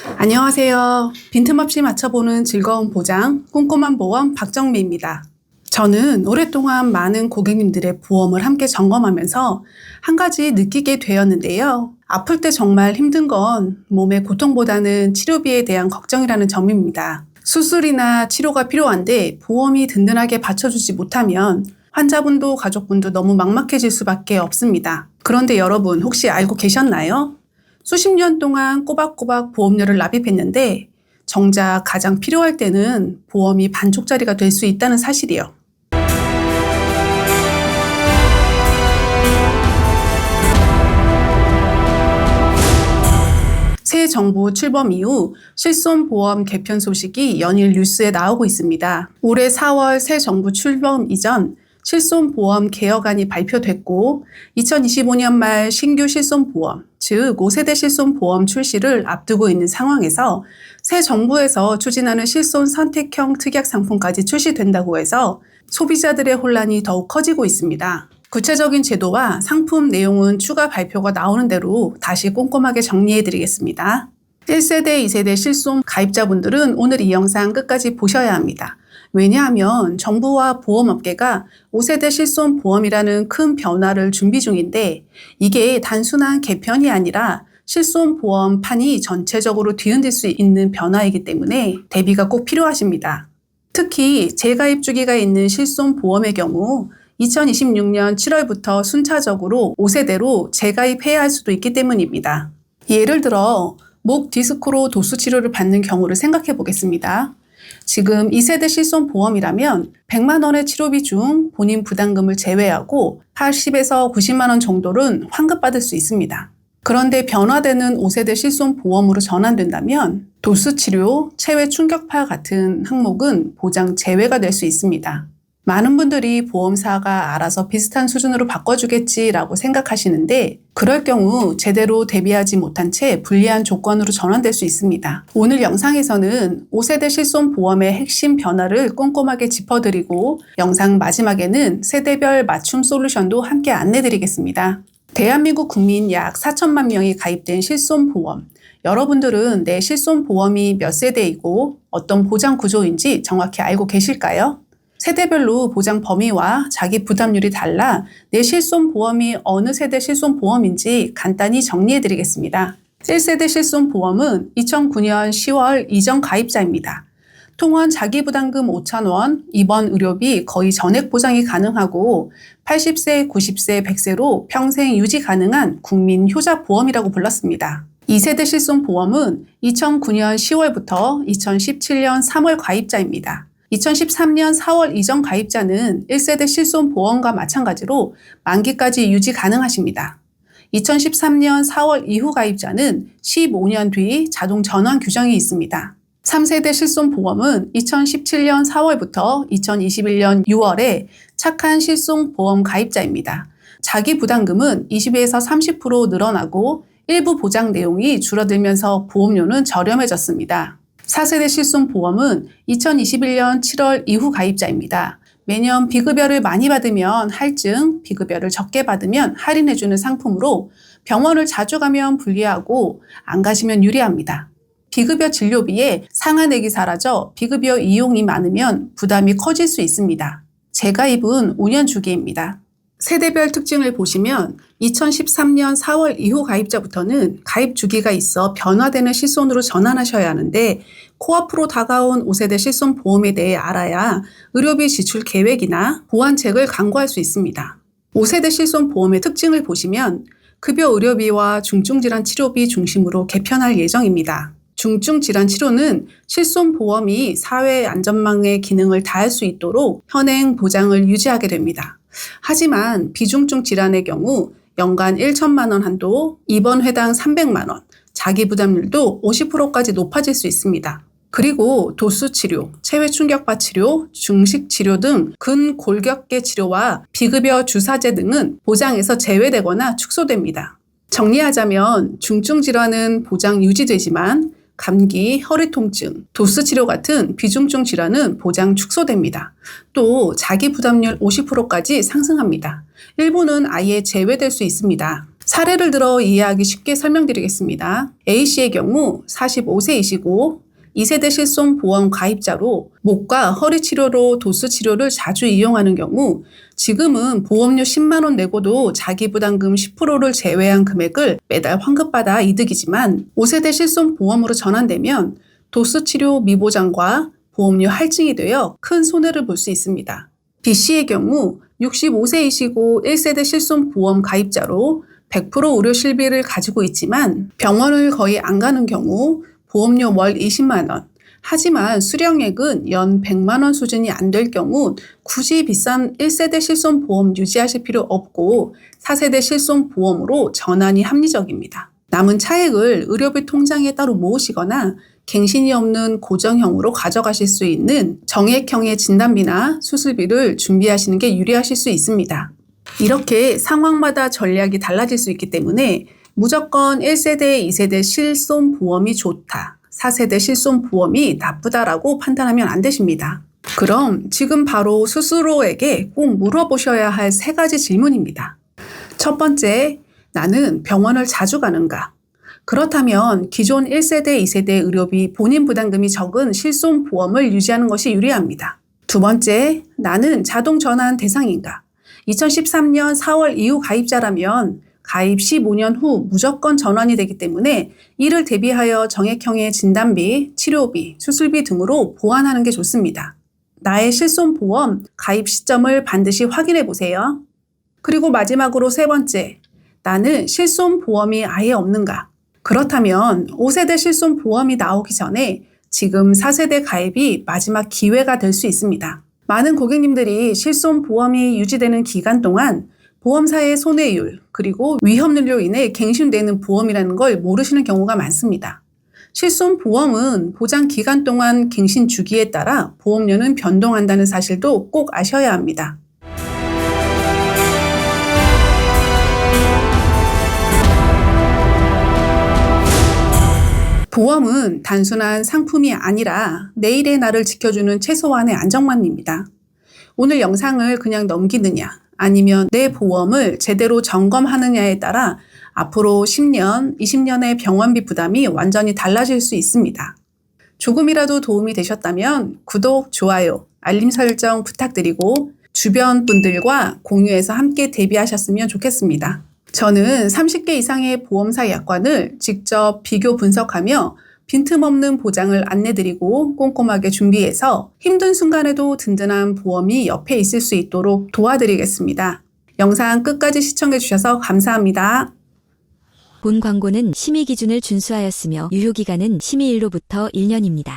안녕하세요. 빈틈없이 맞춰보는 즐거운 보장, 꼼꼼한 보험 박정미입니다. 저는 오랫동안 많은 고객님들의 보험을 함께 점검하면서 한 가지 느끼게 되었는데요. 아플 때 정말 힘든 건 몸의 고통보다는 치료비에 대한 걱정이라는 점입니다. 수술이나 치료가 필요한데 보험이 든든하게 받쳐주지 못하면 환자분도 가족분도 너무 막막해질 수밖에 없습니다. 그런데 여러분 혹시 알고 계셨나요? 수십 년 동안 꼬박꼬박 보험료를 납입했는데 정작 가장 필요할 때는 보험이 반쪽짜리가 될 수 있다는 사실이요. 새 정부 출범 이후 실손보험 개편 소식이 연일 뉴스에 나오고 있습니다. 올해 4월 새 정부 출범 이전 실손보험 개혁안이 발표됐고 2025년 말 신규 실손보험, 즉 5세대 실손보험 출시를 앞두고 있는 상황에서 새 정부에서 추진하는 실손 선택형 특약 상품까지 출시된다고 해서 소비자들의 혼란이 더욱 커지고 있습니다. 구체적인 제도와 상품 내용은 추가 발표가 나오는 대로 다시 꼼꼼하게 정리해드리겠습니다. 1세대, 2세대 실손 가입자분들은 오늘 이 영상 끝까지 보셔야 합니다. 왜냐하면 정부와 보험업계가 5세대 실손보험이라는 큰 변화를 준비 중인데 이게 단순한 개편이 아니라 실손보험판이 전체적으로 뒤흔들 수 있는 변화이기 때문에 대비가 꼭 필요하십니다. 특히 재가입 주기가 있는 실손보험의 경우 2026년 7월부터 순차적으로 5세대로 재가입해야 할 수도 있기 때문입니다. 예를 들어 목 디스크로 도수 치료를 받는 경우를 생각해 보겠습니다. 지금 2세대 실손보험이라면 100만 원의 치료비 중 본인 부담금을 제외하고 80에서 90만 원 정도는 환급받을 수 있습니다. 그런데 변화되는 5세대 실손보험으로 전환된다면 도수치료, 체외 충격파 같은 항목은 보장 제외가 될 수 있습니다. 많은 분들이 보험사가 알아서 비슷한 수준으로 바꿔주겠지라고 생각하시는데 그럴 경우 제대로 대비하지 못한 채 불리한 조건으로 전환될 수 있습니다. 오늘 영상에서는 5세대 실손보험의 핵심 변화를 꼼꼼하게 짚어드리고 영상 마지막에는 세대별 맞춤 솔루션도 함께 안내드리겠습니다. 대한민국 국민 약 4천만 명이 가입된 실손보험. 여러분들은 내 실손보험이 몇 세대이고 어떤 보장 구조인지 정확히 알고 계실까요? 세대별로 보장 범위와 자기 부담률이 달라 내 실손보험이 어느 세대 실손보험인지 간단히 정리해드리겠습니다. 1세대 실손보험은 2009년 10월 이전 가입자입니다. 통원 자기부담금 5,000원, 입원 의료비 거의 전액 보장이 가능하고 80세, 90세, 100세로 평생 유지 가능한 국민 효자보험이라고 불렀습니다. 2세대 실손보험은 2009년 10월부터 2017년 3월 가입자입니다. 2013년 4월 이전 가입자는 1세대 실손보험과 마찬가지로 만기까지 유지 가능하십니다. 2013년 4월 이후 가입자는 15년 뒤 자동 전환 규정이 있습니다. 3세대 실손보험은 2017년 4월부터 2021년 6월에 착한 실손보험 가입자입니다. 자기 부담금은 20에서 30% 늘어나고 일부 보장 내용이 줄어들면서 보험료는 저렴해졌습니다. 4세대 실손보험은 2021년 7월 이후 가입자입니다. 매년 비급여를 많이 받으면 할증, 비급여를 적게 받으면 할인해주는 상품으로 병원을 자주 가면 불리하고 안 가시면 유리합니다. 비급여 진료비에 상한액이 사라져 비급여 이용이 많으면 부담이 커질 수 있습니다. 재가입은 5년 주기입니다. 세대별 특징을 보시면 2013년 4월 이후 가입자부터는 가입 주기가 있어 변화되는 실손으로 전환하셔야 하는데 코앞으로 다가온 5세대 실손보험에 대해 알아야 의료비 지출 계획이나 보완책을 강구할 수 있습니다. 5세대 실손보험의 특징을 보시면 급여 의료비와 중증질환 치료비 중심으로 개편할 예정입니다. 중증질환 치료는 실손보험이 사회 안전망의 기능을 다할 수 있도록 현행 보장을 유지하게 됩니다. 하지만 비중증 질환의 경우 연간 1천만 원 한도, 입원 회당 300만 원, 자기 부담률도 50%까지 높아질 수 있습니다. 그리고 도수치료, 체외 충격파 치료, 중식치료 등 근골격계 치료와 비급여 주사제 등은 보장에서 제외되거나 축소됩니다. 정리하자면 중증 질환은 보장 유지되지만 감기, 허리 통증, 도수 치료 같은 비중증 질환은 보장 축소됩니다. 또 자기 부담률 50%까지 상승합니다. 일부는 아예 제외될 수 있습니다. 사례를 들어 이해하기 쉽게 설명드리겠습니다. A씨의 경우 45세이시고 2세대 실손보험 가입자로 목과 허리 치료로 도수 치료를 자주 이용하는 경우 지금은 보험료 10만 원 내고도 자기 부담금 10%를 제외한 금액을 매달 환급받아 이득이지만 5세대 실손보험으로 전환되면 도수 치료 미보장과 보험료 할증이 되어 큰 손해를 볼 수 있습니다. B씨의 경우 65세이시고 1세대 실손보험 가입자로 100% 의료 실비를 가지고 있지만 병원을 거의 안 가는 경우 보험료 월 20만 원, 하지만 수령액은 연 100만 원 수준이 안 될 경우 굳이 비싼 1세대 실손보험 유지하실 필요 없고 4세대 실손보험으로 전환이 합리적입니다. 남은 차액을 의료비 통장에 따로 모으시거나 갱신이 없는 고정형으로 가져가실 수 있는 정액형의 진단비나 수술비를 준비하시는 게 유리하실 수 있습니다. 이렇게 상황마다 전략이 달라질 수 있기 때문에 무조건 1세대, 2세대 실손보험이 좋다, 4세대 실손보험이 나쁘다라고 판단하면 안 되십니다. 그럼 지금 바로 스스로에게 꼭 물어보셔야 할 3가지 질문입니다. 첫 번째, 나는 병원을 자주 가는가? 그렇다면 기존 1세대, 2세대 의료비 본인 부담금이 적은 실손보험을 유지하는 것이 유리합니다. 두 번째, 나는 자동 전환 대상인가? 2013년 4월 이후 가입자라면 가입 15년 후 무조건 전환이 되기 때문에 이를 대비하여 정액형의 진단비, 치료비, 수술비 등으로 보완하는 게 좋습니다. 나의 실손보험 가입 시점을 반드시 확인해 보세요. 그리고 마지막으로 3번째, 나는 실손보험이 아예 없는가? 그렇다면 5세대 실손보험이 나오기 전에 지금 4세대 가입이 마지막 기회가 될 수 있습니다. 많은 고객님들이 실손보험이 유지되는 기간 동안 보험사의 손해율 그리고 위험률로 인해 갱신되는 보험이라는 걸 모르시는 경우가 많습니다. 실손보험은 보장 기간 동안 갱신 주기에 따라 보험료는 변동한다는 사실도 꼭 아셔야 합니다. 보험은 단순한 상품이 아니라 내일의 나를 지켜주는 최소한의 안정망입니다. 오늘 영상을 그냥 넘기느냐 아니면 내 보험을 제대로 점검하느냐에 따라 앞으로 10년, 20년의 병원비 부담이 완전히 달라질 수 있습니다. 조금이라도 도움이 되셨다면 구독, 좋아요, 알림 설정 부탁드리고 주변 분들과 공유해서 함께 대비하셨으면 좋겠습니다. 저는 30개 이상의 보험사 약관을 직접 비교 분석하며 빈틈없는 보장을 안내드리고 꼼꼼하게 준비해서 힘든 순간에도 든든한 보험이 옆에 있을 수 있도록 도와드리겠습니다. 영상 끝까지 시청해주셔서 감사합니다. 본 광고는 심의 기준을 준수하였으며 유효기간은 심의일로부터 1년입니다.